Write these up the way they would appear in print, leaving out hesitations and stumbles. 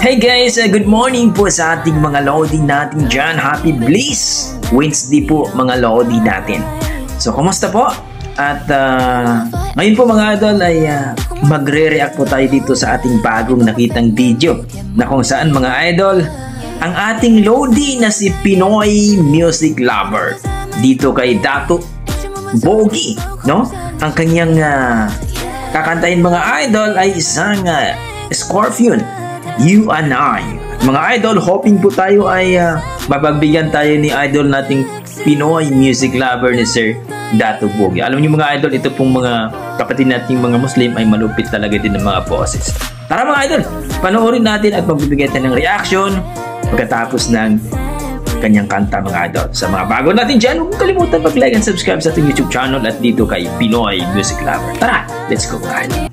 Hey guys, good morning po sa ating mga Lodi natin dyan. Happy Bliss Wednesday po mga Lodi natin. So, kumusta po? At ngayon po mga idol ay magre-react po tayo dito sa ating bagong nakitang video na kung saan mga idol, ang ating Lodi na si Pinoy Music Lover dito kay Dato Boggy, no? Ang kanyang kakantahin mga idol ay isang Scorpion, You and I. Mga idol, hoping po tayo ay mapagbigyan tayo ni idol nating Pinoy Music Lover ni Sir Dato Boggy. Alam niyo mga idol, ito pong mga kapatid nating mga Muslim ay malupit talaga din ng mga boses. Tara mga idol, panoorin natin at magbibigay tayo ng reaction pagkatapos ng kanyang kanta mga idol. Sa mga bago natin dyan, huwag kalimutan mag-like and subscribe sa ating YouTube channel at dito kay Pinoy Music Lover. Tara, let's go mga idol.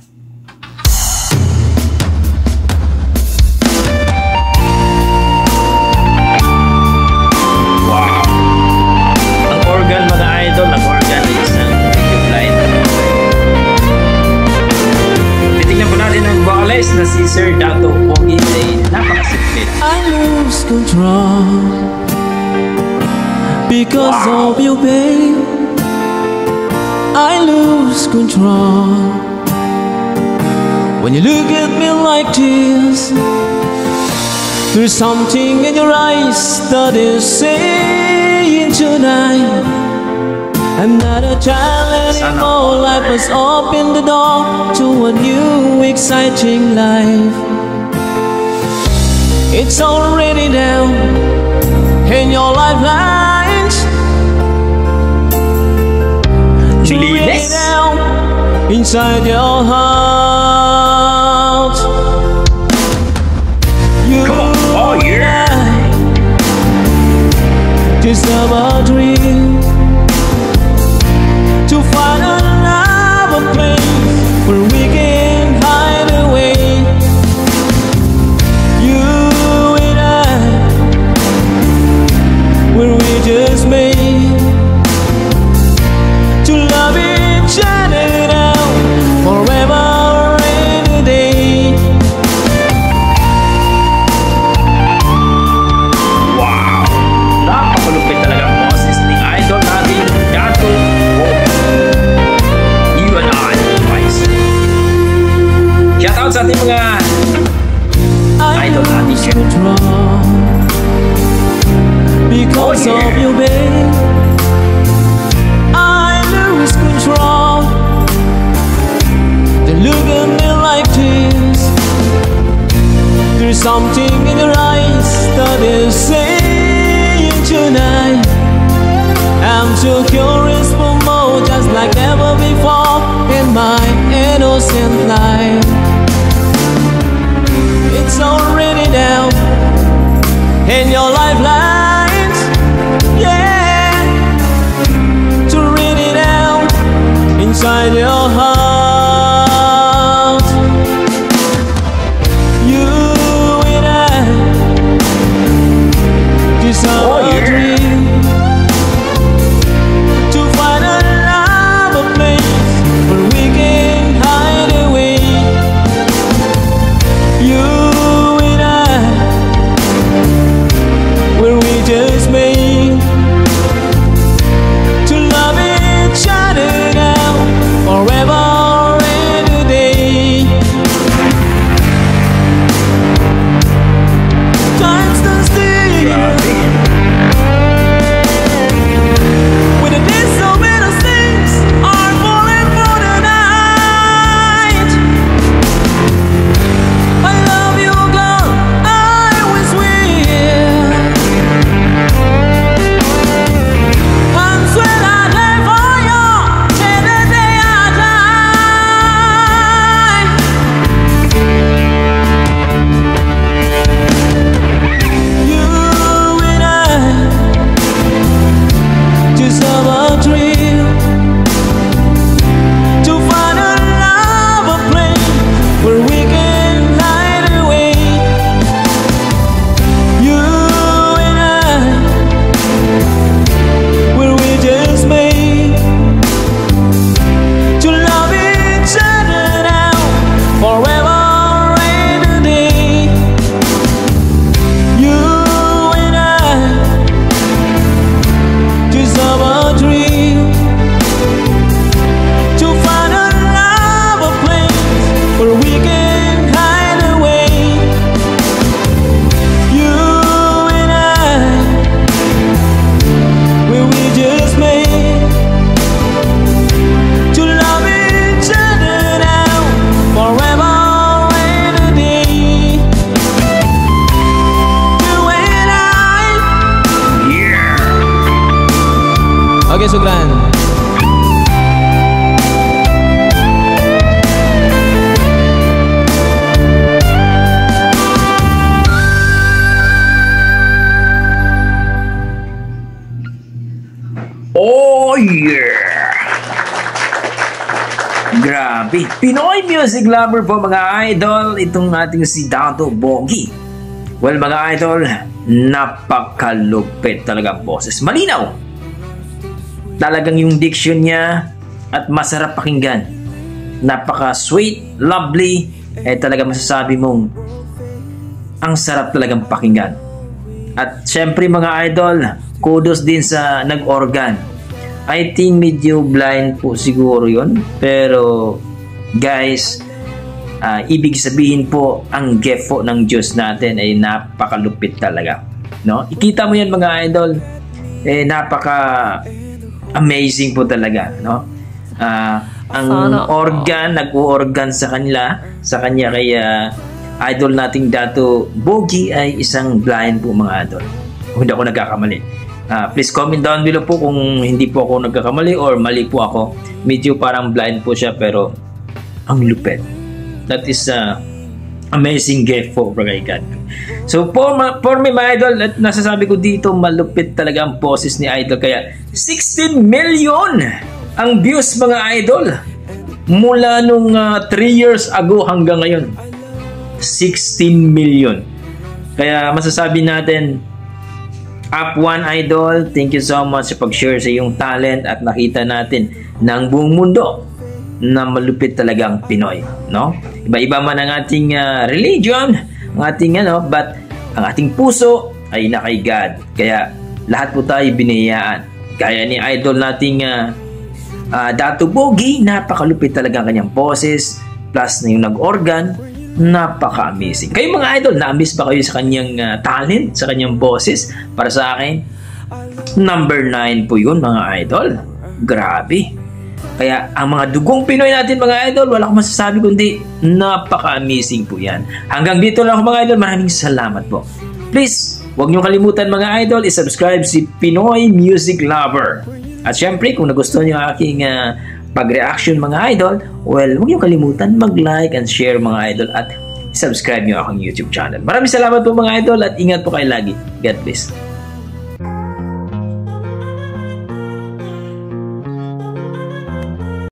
Na si Sir Dato Boggy ay napakasiklit. I lose control because of you, babe. I lose control when you look at me like this. There's something in your eyes that is saying tonight, I'm not a child anymore. Life has opened the door to a new exciting life. It's already down in your lifelines. Already down inside your heart. You and I just have a dream to find another place where we can hide away. You and I, where we just made to love each other now forever and a day. Wow! Napakalupit talaga ang boses ni idol natin Dato Shoutout sa ating mga idol natin siya. Because of you, babe, I lose control. They look at me like this. There's something in your eyes that is saying tonight, I'm too curious for more, just like never before in my innocent life. It's already down in your lifelines, yeah, to read it out inside your heart. You and I just have a dream to find another place where we can hide away. You and I, where Okay, Sugran. Oh yeah! Grabe! Pinoy music lover po mga idol, itong ating si Dato Bonggi. Well mga idol, napakalupit talaga boses. Malinaw! Talagang yung diction niya at masarap pakinggan. Napaka-sweet, lovely, talaga masasabi mong ang sarap talagang pakinggan. At syempre mga idol, kudos din sa nag-organ. I think medyo blind po siguro yun. Pero guys, ibig sabihin po ang gift po ng Diyos natin ay napakalupit talaga. No? Ikita mo yan mga idol, napaka amazing po talaga. No? Ang organ, nag-organ sa kanya kaya idol nating Dato Bonggi ay isang blind po mga idol. Kung hindi ako nagkakamali. Please comment down below po kung hindi po ako nagkakamali or mali po ako. Medyo parang blind po siya pero ang lupit. That is amazing gift po kay God. So for me my idol, at nasasabi ko dito malupit talaga ang boses ni idol. Kaya 16 million ang views mga idol. Mula nung 3 years ago hanggang ngayon. 16 million. Kaya masasabi natin, up one idol, thank you so much sa pag-share sa iyong talent at nakita natin ng buong mundo na malupit talagang Pinoy, no? Iba-iba man ang ating religion, ang ating but ang ating puso ay na kay God. Kaya lahat po tayo biniyayaan. Kaya ni idol nating Dato Bonggi, napakalupit talaga ang kanyang boses, plus na yung nag-organ, napaka-amazing. Kayo mga idol, na-amaze ba kayo sa kanyang talent, sa kanyang boses? Para sa akin, number 9 po yun mga idol. Grabe. Kaya ang mga dugong Pinoy natin mga idol, wala akong masasabi kundi napaka-amazing po yan. Hanggang dito lang ako mga idol, maraming salamat po. Please, huwag niyong kalimutan mga idol, isubscribe si Pinoy Music Lover. At syempre, kung nagustuhan niyo aking pag-reaction mga idol, well, huwag niyo kalimutan mag-like and share mga idol at subscribe niyo akong YouTube channel. Maraming salamat po mga idol at ingat po kayo lagi. God bless.